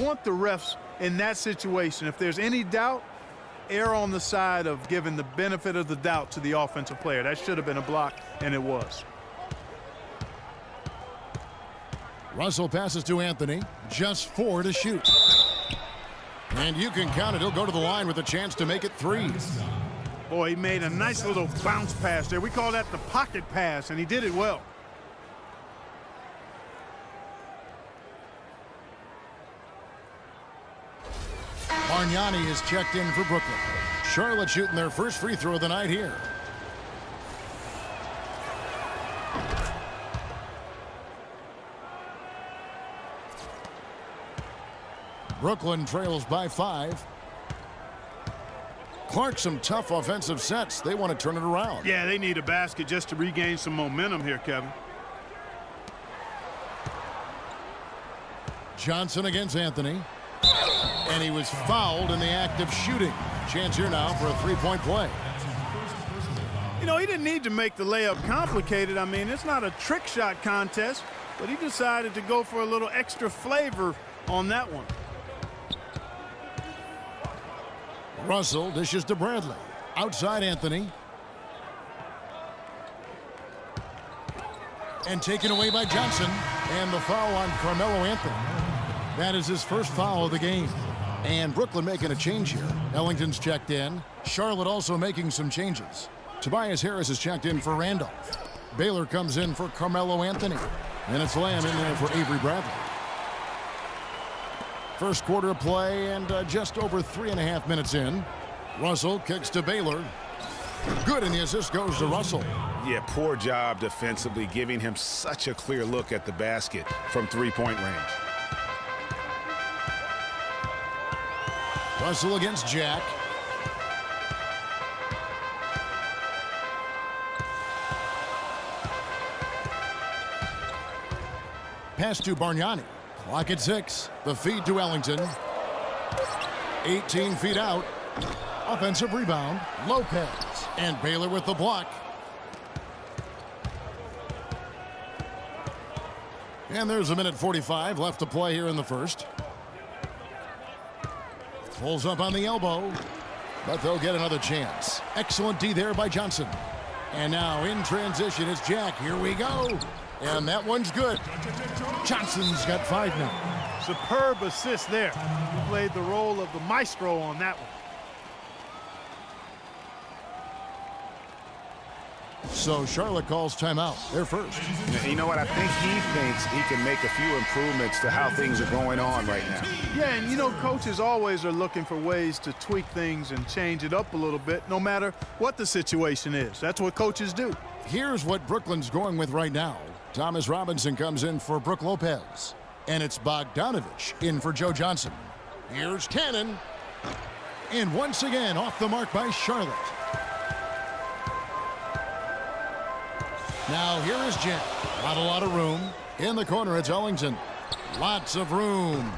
want the refs in that situation, if there's any doubt, err on the side of giving the benefit of the doubt to the offensive player. That should have been a block, and it was. Russell passes to Anthony. Just 4 to shoot. And you can count it. He'll go to the line with a chance to make it 3. Boy, he made a nice little bounce pass there. We call that the pocket pass, and he did it well. Bargnani is checked in for Brooklyn. Charlotte shooting their first free throw of the night here. Brooklyn trails by 5. Clark, some tough offensive sets. They want to turn it around. Yeah, they need a basket just to regain some momentum here, Kevin. Johnson against Anthony. And he was fouled in the act of shooting. Chance here now for a 3-point play. You know, he didn't need to make the layup complicated. I mean, it's not a trick shot contest, but he decided to go for a little extra flavor on that one. Russell dishes to Bradley. Outside Anthony. And taken away by Johnson. And the foul on Carmelo Anthony. That is his first foul of the game. And Brooklyn making a change here. Ellington's checked in. Charlotte also making some changes. Tobias Harris is checked in for Randolph. Baylor comes in for Carmelo Anthony. And it's Lamb in there for Avery Bradley. First quarter of play and just over 3.5 minutes in. Russell kicks to Baylor. Good, and the assist goes to Russell. Yeah, poor job defensively, giving him such a clear look at the basket from 3-point range. Russell against Jack. Pass to Bargnani. Clock at 6. The feed to Ellington. 18 feet out. Offensive rebound. Lopez. And Baylor with the block. And there's a minute 45 left to play here in the first. Pulls up on the elbow, but they'll get another chance. Excellent D there by Johnson. And now in transition is Jack. Here we go. And that one's good. Johnson's got 5 now. Superb assist there. He played the role of the maestro on that one. So Charlotte calls timeout. They're first. You know what? I think he thinks he can make a few improvements to how things are going on right now. Yeah, and you know, coaches always are looking for ways to tweak things and change it up a little bit, no matter what the situation is. That's what coaches do. Here's what Brooklyn's going with right now. Thomas Robinson comes in for Brook Lopez. And it's Bogdanovich in for Joe Johnson. Here's Cannon. And once again, off the mark by Charlotte. Now here is Jack. Not a lot of room. In the corner, it's Ellington. Lots of room.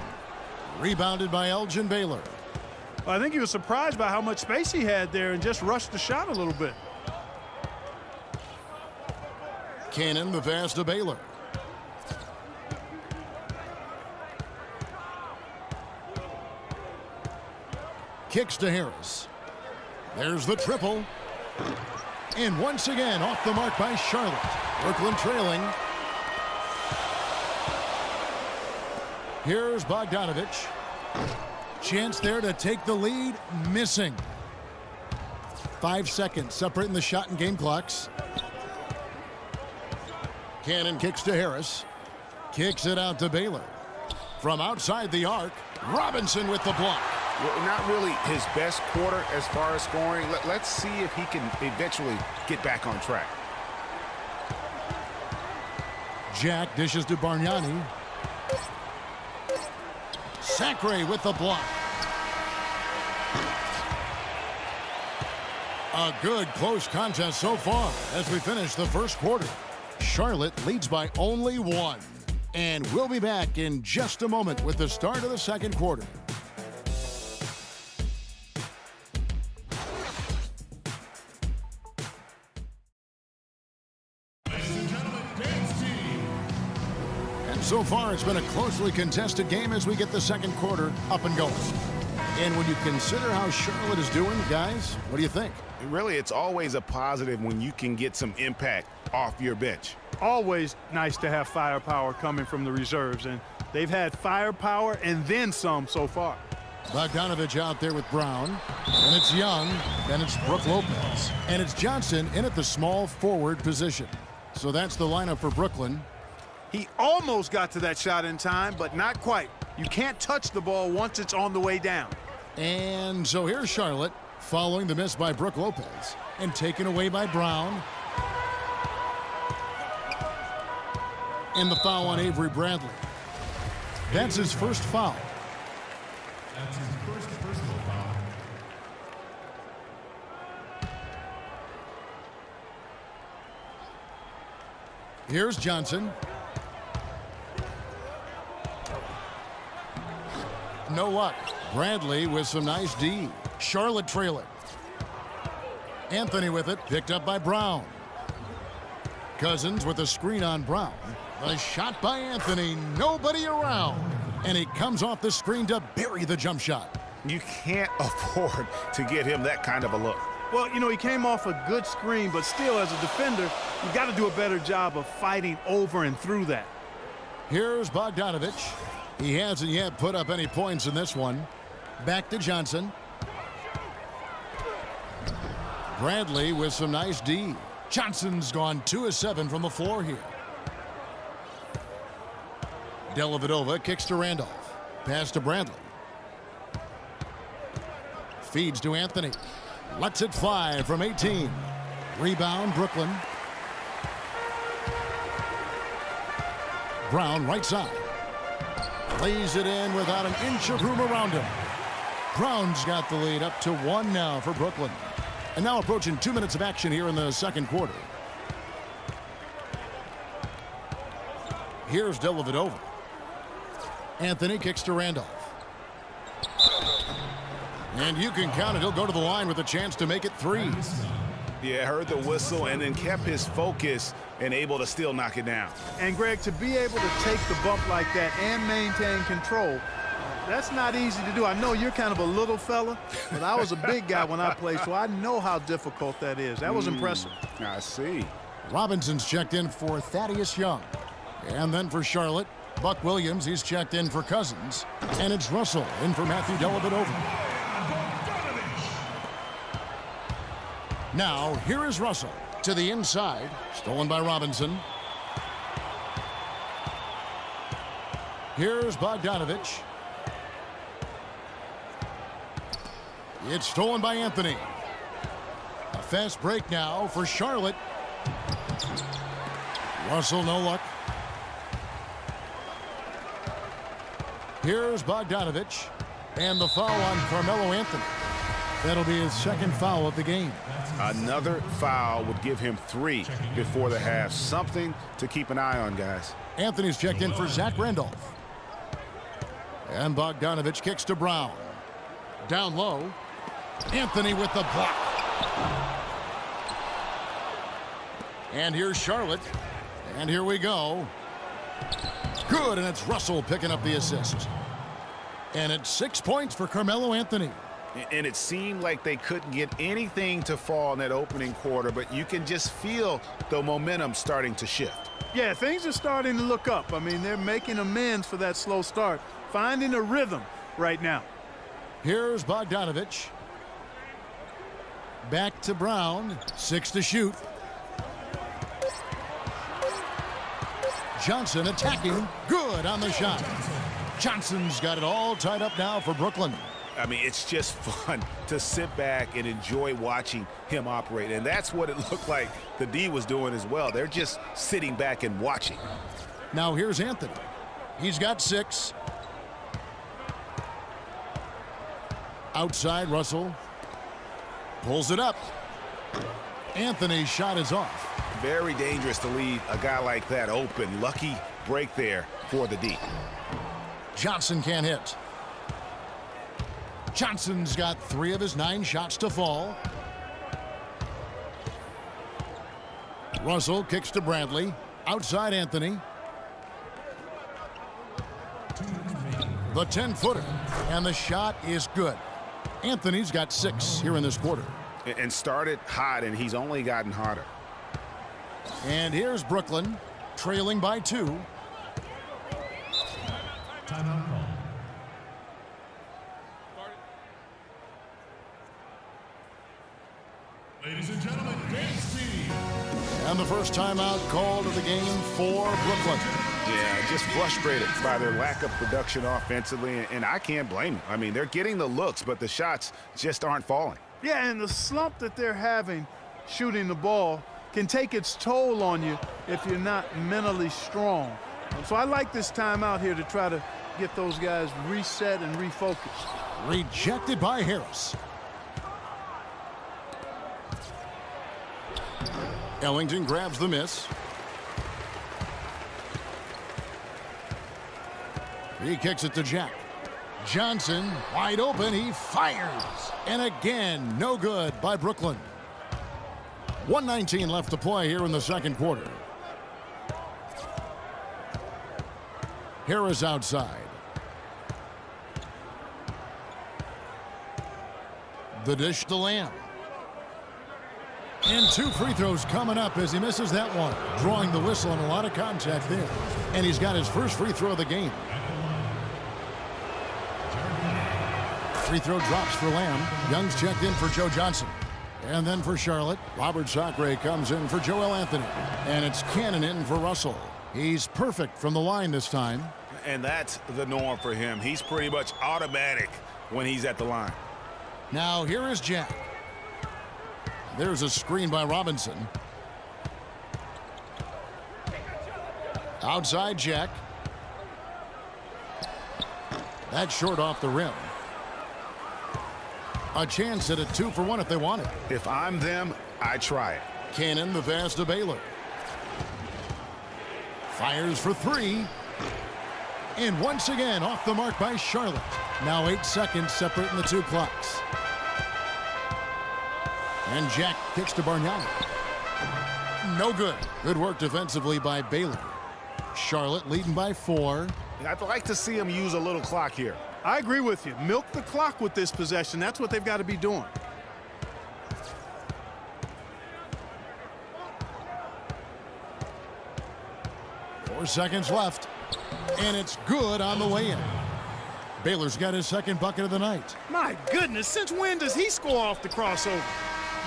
Rebounded by Elgin Baylor. Well, I think he was surprised by how much space he had there and just rushed the shot a little bit. Cannon, the pass to Baylor. Kicks to Harris. There's the triple. And once again, off the mark by Charlotte. Brooklyn trailing. Here's Bogdanovich. Chance there to take the lead. Missing. 5 seconds separating the shot and game clocks. Cannon kicks to Harris. Kicks it out to Baylor. From outside the arc, Robinson with the block. Well, not really his best quarter as far as scoring. Let's see if he can eventually get back on track. Jack dishes to Bargnani. Sacre with the block. A good close contest so far as we finish the first quarter. Charlotte leads by only 1. And we'll be back in just a moment with the start of the second quarter. So far, it's been a closely contested game as we get the second quarter up and going. And when you consider how Charlotte is doing, guys, what do you think? Really, it's always a positive when you can get some impact off your bench. Always nice to have firepower coming from the reserves, and they've had firepower and then some so far. Bogdanovich out there with Brown, and it's Young, then it's Brook Lopez, and it's Johnson in at the small forward position. So that's the lineup for Brooklyn. He almost got to that shot in time, but not quite. You can't touch the ball once it's on the way down. And so here's Charlotte, following the miss by Brook Lopez, and taken away by Brown. And the foul on Avery Bradley. That's his first foul. That's his first personal foul. Here's Johnson. No luck. Bradley with some nice D. Charlotte trailing. Anthony with it, picked up by Brown. Cousins with a screen on Brown. A shot by Anthony, nobody around. And he comes off the screen to bury the jump shot. You can't afford to get him that kind of a look. Well, you know, he came off a good screen, but still, as a defender, you got to do a better job of fighting over and through that. Here's Bogdanovich. He hasn't yet put up any points in this one. Back to Johnson. Bradley with some nice D. Johnson's gone 2 of 7 from the floor here. Dellavedova kicks to Randolph. Pass to Bradley. Feeds to Anthony. Lets it fly from 18. Rebound, Brooklyn. Brown right side. Lays it in without an inch of room around him. Brown's got the lead up to 1 now for Brooklyn. And now approaching 2 minutes of action here in the second quarter. Here's Dellavedova. Anthony kicks to Randolph. And you can count it. He'll go to the line with a chance to make it 3. Yeah, heard the whistle and then kept his focus and able to still knock it down. And, Greg, to be able to take the bump like that and maintain control, that's not easy to do. I know you're kind of a little fella, but I was a big guy when I played, so I know how difficult that is. That was impressive. I see. Robinson's checked in for Thaddeus Young. And then for Charlotte, Buck Williams, he's checked in for Cousins. And it's Russell in for Matthew Dellavedova. Now, here is Russell to the inside. Stolen by Robinson. Here's Bogdanovich. It's stolen by Anthony. A fast break now for Charlotte. Russell, no luck. Here's Bogdanovich. And the foul on Carmelo Anthony. That'll be his second foul of the game. Another foul would give him 3 before the half. Something to keep an eye on, guys. Anthony's checked in for Zach Randolph. And Bogdanovich kicks to Brown. Down low. Anthony with the block. And here's Charlotte. And here we go. Good, and it's Russell picking up the assist. And it's 6 points for Carmelo Anthony. And it seemed like they couldn't get anything to fall in that opening quarter, but you can just feel the momentum starting to shift. Yeah, things are starting to look up. I mean, they're making amends for that slow start, finding a rhythm right now. Here's Bogdanovich. Back to Brown. 6 to shoot. Johnson attacking. Good on the shot. Johnson's got it all tied up now for Brooklyn. I mean, it's just fun to sit back and enjoy watching him operate. And that's what it looked like the D was doing as well. They're just sitting back and watching. Now here's Anthony. He's got 6. Outside, Russell. Pulls it up. Anthony's shot is off. Very dangerous to leave a guy like that open. Lucky break there for the D. Johnson can't hit. Johnson's got 3 of his 9 shots to fall. Russell kicks to Bradley. Outside Anthony. The 10-footer. And the shot is good. Anthony's got 6 here in this quarter. And started hot, and he's only gotten hotter. And here's Brooklyn, trailing by 2. Timeout call. Ladies and gentlemen, game speed. And the first timeout called of the game for Brooklyn. Yeah, just frustrated by their lack of production offensively, and I can't blame them. I mean, they're getting the looks, but the shots just aren't falling. Yeah, and the slump that they're having shooting the ball can take its toll on you if you're not mentally strong. So I like this timeout here to try to get those guys reset and refocused. Rejected by Harris. Ellington grabs the miss. He kicks it to Jack. Johnson, wide open, he fires. And again, no good by Brooklyn. 1:19 left to play here in the second quarter. Harris outside. The dish to Lamb. And 2 free throws coming up as he misses that one. Drawing the whistle and a lot of contact there. And he's got his first free throw of the game. Free throw drops for Lamb. Young's checked in for Joe Johnson. And then for Charlotte, Robert Sacre comes in for Joel Anthony. And it's Cannon in for Russell. He's perfect from the line this time. And that's the norm for him. He's pretty much automatic when he's at the line. Now here is Jack. There's a screen by Robinson. Outside Jack. That's short off the rim. A chance at a 2-for-1 if they want it. If I'm them, I try it. Cannon the pass to Baylor. Fires for 3. And once again off the mark by Charlotte. Now 8 seconds separating the 2 clocks. And Jack kicks to Bargnani. No good. Good work defensively by Baylor. Charlotte leading by 4. I'd like to see him use a little clock here. I agree with you. Milk the clock with this possession. That's what they've got to be doing. Four seconds left. And it's good on the way in. Baylor's got his second bucket of the night. My goodness, since when does he score off the crossover?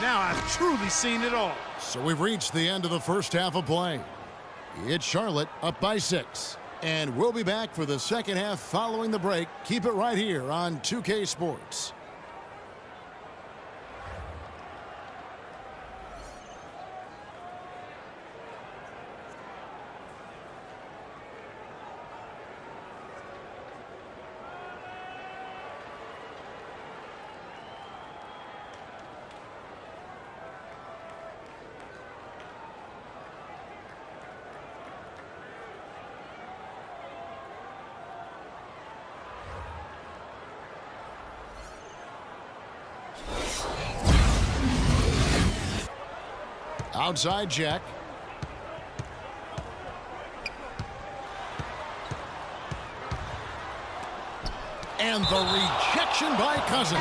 Now I've truly seen it all. So we've reached the end of the first half of play. It's Charlotte up by 6. And we'll be back for the second half following the break. Keep it right here on 2K Sports. Outside Jack. And the rejection by Cousins.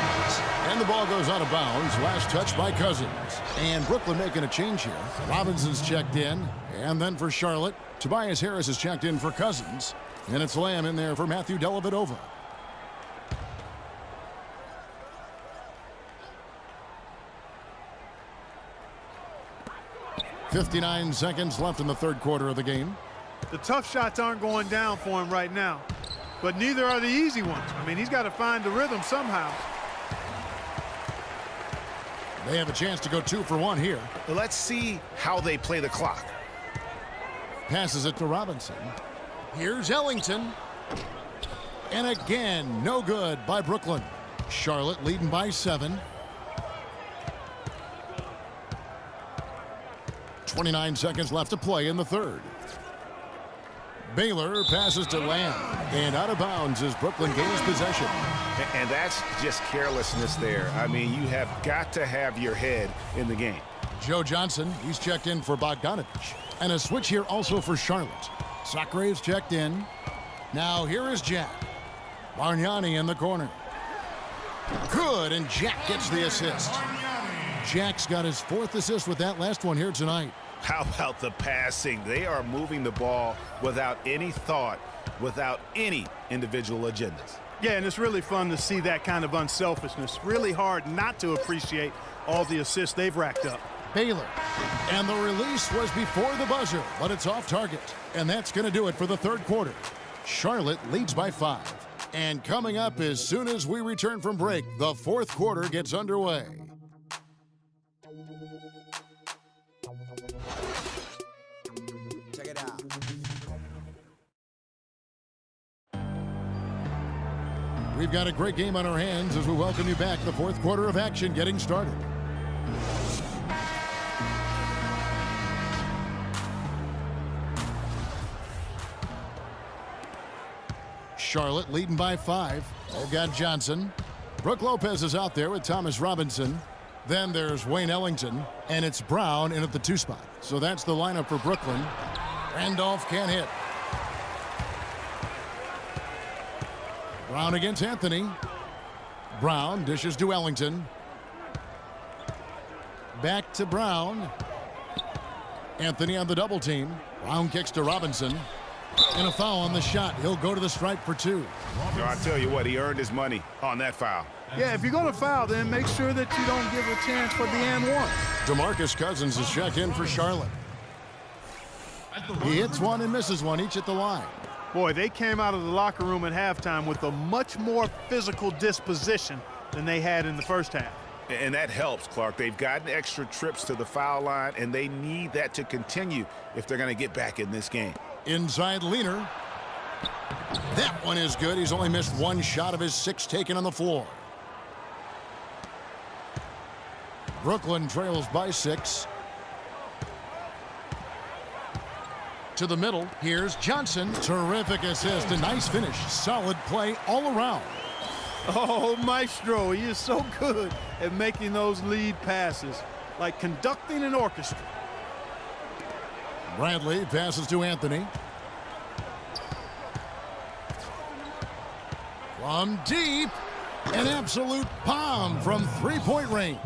And the ball goes out of bounds. Last touch by Cousins. And Brooklyn making a change here. Robinson's checked in. And then for Charlotte, Tobias Harris is checked in for Cousins. And it's Lamb in there for Matthew Dellavedova. .59 seconds left in the third quarter of the game. The tough shots aren't going down for him right now, but neither are the easy ones. I mean, he's got to find the rhythm somehow. They have a chance to go 2-for-1 here. Let's see how they play the clock. Passes it to Robinson. Here's Ellington. And again, no good by Brooklyn. Charlotte leading by 7. 29 seconds left to play in the third. Baylor passes to Lamb. And out of bounds as Brooklyn gains possession. And that's just carelessness there. I mean, you have got to have your head in the game. Joe Johnson, he's checked in for Bogdanovich. And a switch here also for Charlotte. Sacre is checked in. Now here is Jack. Bargnani in the corner. Good, and Jack gets the assist. Jack's got his 4th assist with that last one here tonight. How about the passing? They are moving the ball without any thought, without any individual agendas. Yeah, and it's really fun to see that kind of unselfishness. Really hard not to appreciate all the assists they've racked up. Baylor. And the release was before the buzzer, but it's off target. And that's going to do it for the 3rd quarter. Charlotte leads by 5. And coming up as soon as we return from break, the 4th quarter gets underway. Check it out. We've got a great game on our hands as we welcome you back. The 4th quarter of action getting started. Charlotte leading by 5. They've got Johnson. Brooke Lopez is out there with Thomas Robinson. Then there's Wayne Ellington. And it's Brown in at the 2 spot. So that's the lineup for Brooklyn. Randolph can't hit. Brown against Anthony. Brown dishes to Ellington. Back to Brown. Anthony on the double team. Brown kicks to Robinson. And a foul on the shot. He'll go to the stripe for 2. I tell you what, he earned his money on that foul. Yeah, if you're going to foul, then make sure that you don't give a chance for the and one. DeMarcus Cousins is checked in for Charlotte. He hits one and misses one, each at the line. Boy, they came out of the locker room at halftime with a much more physical disposition than they had in the first half. And that helps, Clark. They've gotten extra trips to the foul line, and they need that to continue if they're going to get back in this game. Inside Leaner. That one is good. He's only missed 1 shot of his 6 taken on the floor. Brooklyn trails by 6. To the middle. Here's Johnson. Terrific assist. A nice finish. Solid play all around. Oh, Maestro, he is so good at making those lead passes, like conducting an orchestra. Bradley passes to Anthony. From deep. An absolute bomb from 3-point range.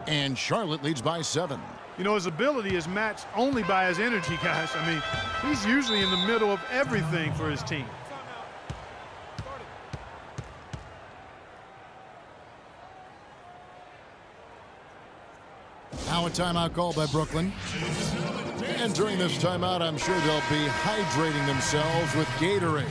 And Charlotte leads by 7. You know, his ability is matched only by his energy, guys. I mean, he's usually in the middle of everything for his team. Now a timeout called by Brooklyn. And during this timeout, I'm sure they'll be hydrating themselves with Gatorade.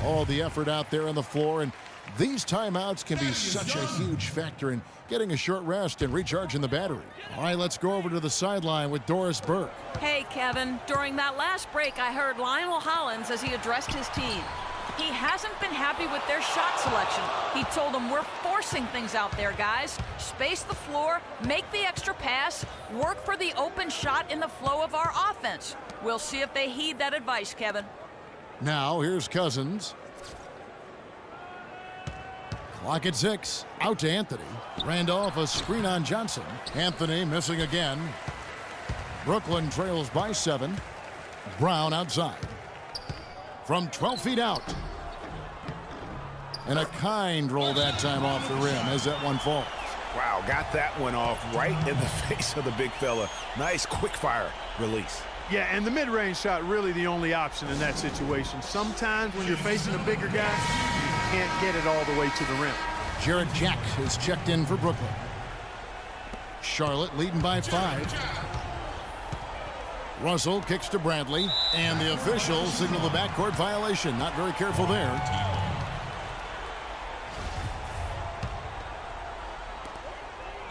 All the effort out there on the floor, and these timeouts can be such a huge factor in getting a short rest and recharging the battery. All right, let's go over to the sideline with Doris Burke. Hey, Kevin. During that last break, I heard Lionel Hollins as he addressed his team. He hasn't been happy with their shot selection. He told them, we're forcing things out there, guys. Space the floor, make the extra pass, work for the open shot in the flow of our offense. We'll see if they heed that advice, Kevin. Now, here's Cousins. Clock at 6. Out to Anthony. Randolph, a screen on Johnson. Anthony missing again. Brooklyn trails by 7. Brown outside. From 12 feet out. And a kind roll that time off the rim as that one falls. Wow, got that one off right in the face of the big fella. Nice quick fire release. Yeah, and the mid-range shot really the only option in that situation. Sometimes when you're facing a bigger guy, you can't get it all the way to the rim. Jared Jack is checked in for Brooklyn. Charlotte leading by 5. Russell kicks to Bradley, and the officials signal the backcourt violation. Not very careful there.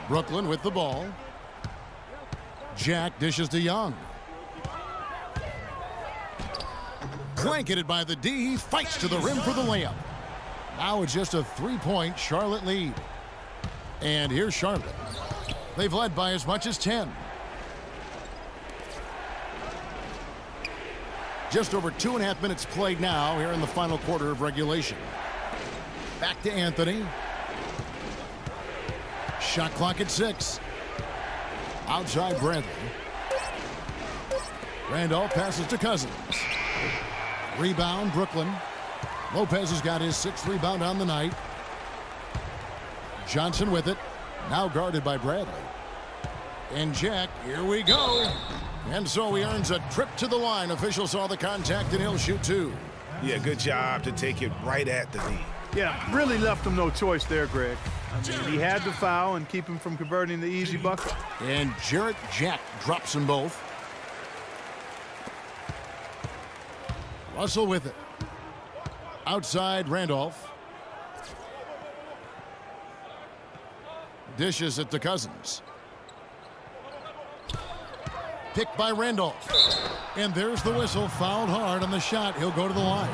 Brooklyn with the ball. Jack dishes to Young. Blanketed by the D. He fights to the rim for the layup. Now it's just a 3-point Charlotte lead. And here's Charlotte. They've led by as much as 10. Just over 2.5 minutes played now here in the final quarter of regulation. Back to Anthony. Shot clock at 6. Outside Bradley. Randolph passes to Cousins. Rebound Brooklyn. Lopez has got his 6th rebound on the night. Johnson with it. Now guarded by Bradley. And Jack, here we go. And so he earns a trip to the line. Official saw the contact, and he'll shoot 2. Yeah, good job to take it right at the knee. Yeah, really left him no choice there, Greg. I mean, he had to foul and keep him from converting the easy bucket. And Jarrett Jack drops them both. Russell with it. Outside Randolph. Dishes it to Cousins. Picked by Randolph. And there's the whistle. Fouled hard on the shot. He'll go to the line.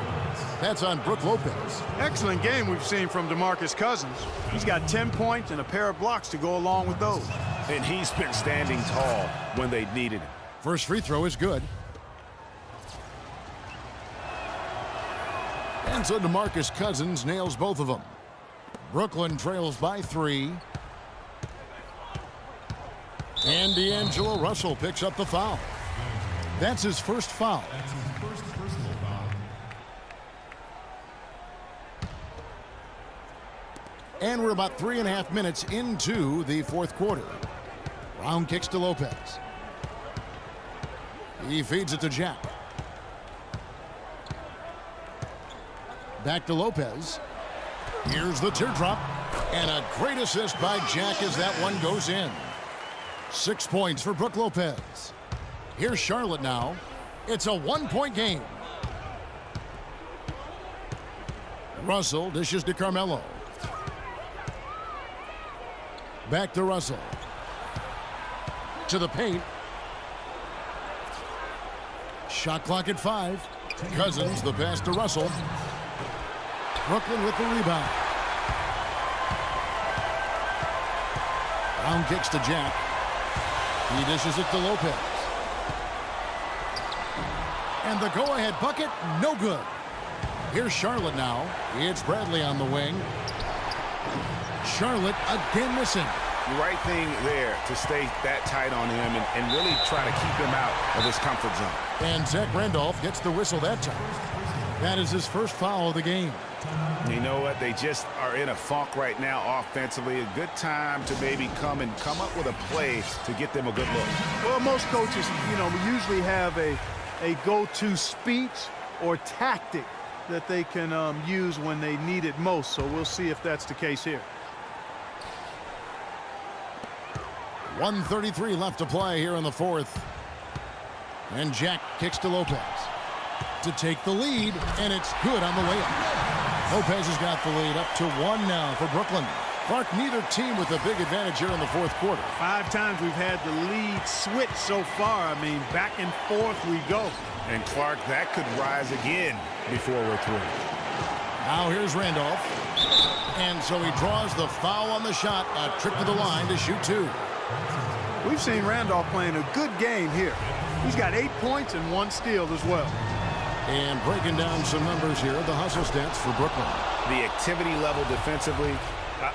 That's on Brook Lopez. Excellent game we've seen from DeMarcus Cousins. He's got 10 points and a pair of blocks to go along with those. And he's been standing tall when they needed him. First free throw is good. And so DeMarcus Cousins nails both of them. Brooklyn trails by 3. And D'Angelo Russell picks up the foul. That's his first foul. That's his first personal foul. And we're about 3.5 minutes into the 4th quarter. Brown kicks to Lopez. He feeds it to Jack. Back to Lopez. Here's the teardrop. And a great assist by Jack as that one goes in. 6 points for Brook Lopez. Here's Charlotte now. It's a 1-point game. Russell dishes to Carmelo. Back to Russell. To the paint. Shot clock at 5. Cousins the pass to Russell. Brooklyn with the rebound. Brown kicks to Jack. He dishes it to Lopez. And the go-ahead bucket, no good. Here's Charlotte now. It's Bradley on the wing. Charlotte again missing. The right thing there to stay that tight on him and really try to keep him out of his comfort zone. And Zach Randolph gets the whistle that time. That is his first foul of the game. You know what? They just are in a funk right now offensively. A good time to maybe come up with a play to get them a good look. Well, most coaches, we usually have a go-to speech or tactic that they can use when they need it most. So we'll see if that's the case here. 1:33 left to play here in the 4th. And Jack kicks to Lopez to take the lead, and it's good on the layup. Lopez has got the lead up to 1 now for Brooklyn. Clark, neither team with a big advantage here in the 4th quarter. 5 times we've had the lead switch so far. I mean, back and forth we go. And Clark, that could rise again before we're through. Now here's Randolph. And so he draws the foul on the shot. A trip to the line to shoot 2. We've seen Randolph playing a good game here. He's got 8 points and 1 steal as well. And breaking down some numbers here, the hustle stats for Brooklyn. The activity level defensively,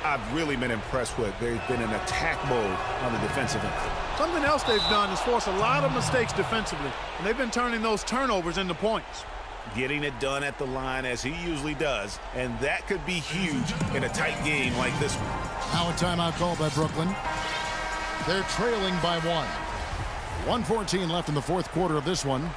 I've really been impressed with. They've been in attack mode on the defensive end. Something else they've done is force a lot of mistakes defensively, and they've been turning those turnovers into points. Getting it done at the line as he usually does, and that could be huge in a tight game like this one. Now a timeout called by Brooklyn. They're trailing by 1. 1:14 left in the 4th quarter of this one.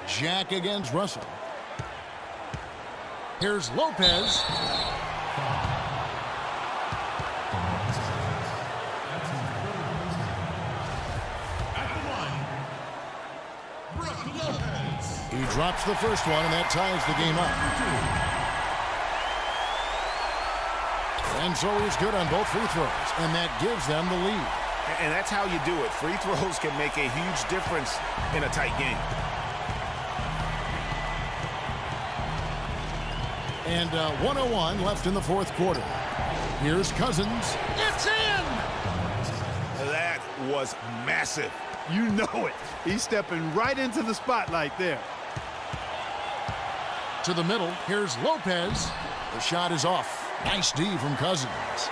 Jack against Russell. Here's Lopez. He drops the first one, and that ties the game up. And so he's good on both free throws, and that gives them the lead. And that's how you do it. Free throws can make a huge difference in a tight game. And 1:01 left in the 4th quarter. Here's Cousins. It's in! That was massive. You know it. He's stepping right into the spotlight there. To the middle, here's Lopez. The shot is off. Nice D from Cousins.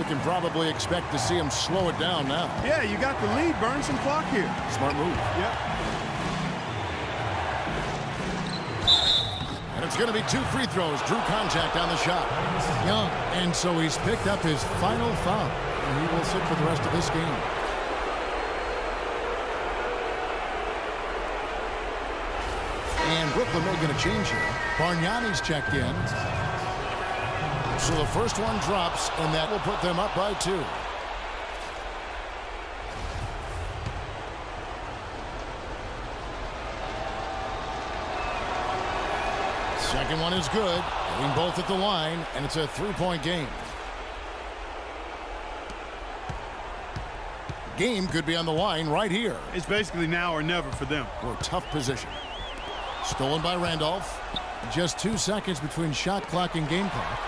we can probably expect to see him slow it down now. Yeah, you got the lead. Burn some clock here. Smart move. Yep. And it's going to be 2 free throws. Drew contact on the shot. Young. And so he's picked up his final foul. And he will sit for the rest of this game. And Brooklyn making a change here. Bargnani's checked in. So the first one drops, and that will put them up by 2. Second one is good. Hitting both at the line, and it's a 3-point game. Game could be on the line right here. It's basically now or never for them. For a tough position. Stolen by Randolph. Just 2 seconds between shot clock and game clock.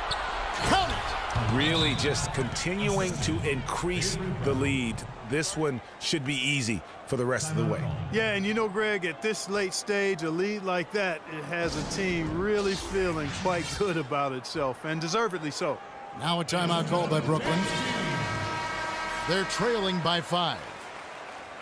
Count it! Really just continuing to increase the lead. This one should be easy for the rest of the way. Yeah, and you know, Greg, at this late stage, a lead like that, it has a team really feeling quite good about itself, and deservedly so. Now a timeout called by Brooklyn. They're trailing by 5.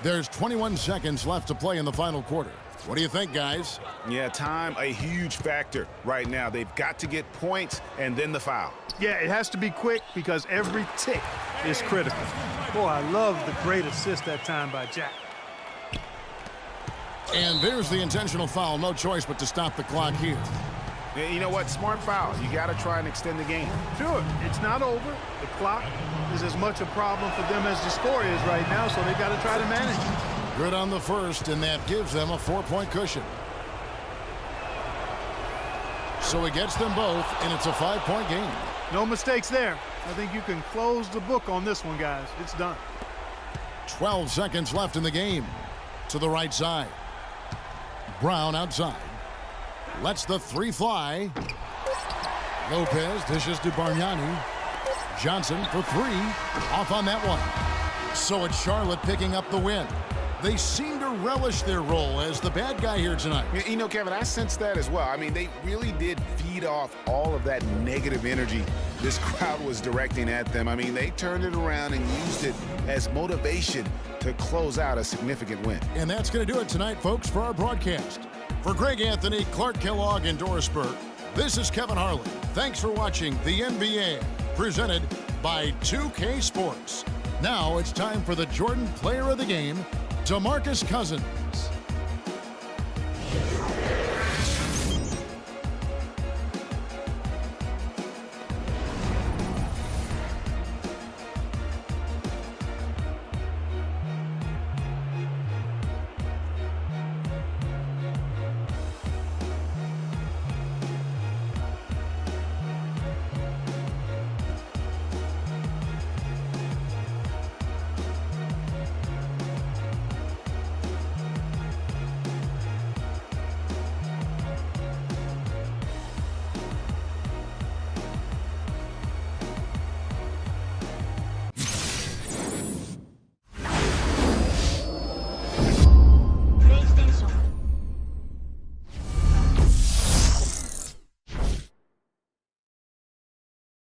There's 21 seconds left to play in the final quarter. What do you think, guys? Yeah, time a huge factor right now. They've got to get points and then the foul. Yeah, it has to be quick because every tick is critical. Boy, I love the great assist that time by Jack. And there's the intentional foul. No choice but to stop the clock here. Yeah, you know what? Smart foul. You got to try and extend the game. Sure, it's not over. The clock is as much a problem for them as the score is right now, so they've got to try to manage it. Good on the first, and that gives them a 4-point cushion. So it gets them both, and it's a 5-point game. No mistakes there. I think you can close the book on this one, guys. It's done. 12 seconds left in the game. To the right side. Brown outside. Lets the 3 fly. Lopez dishes to Bargnani. Johnson for 3. Off on that one. So it's Charlotte picking up the win. They seem to relish their role as the bad guy here tonight. You know, Kevin, I sense that as well. I mean, they really did feed off all of that negative energy this crowd was directing at them. I mean, they turned it around and used it as motivation to close out a significant win. And that's going to do it tonight, folks, for our broadcast. For Greg Anthony, Clark Kellogg, and Doris Burke, this is Kevin Harlan. Thanks for watching the NBA, presented by 2K Sports. Now it's time for the Jordan Player of the Game, DeMarcus Cousins.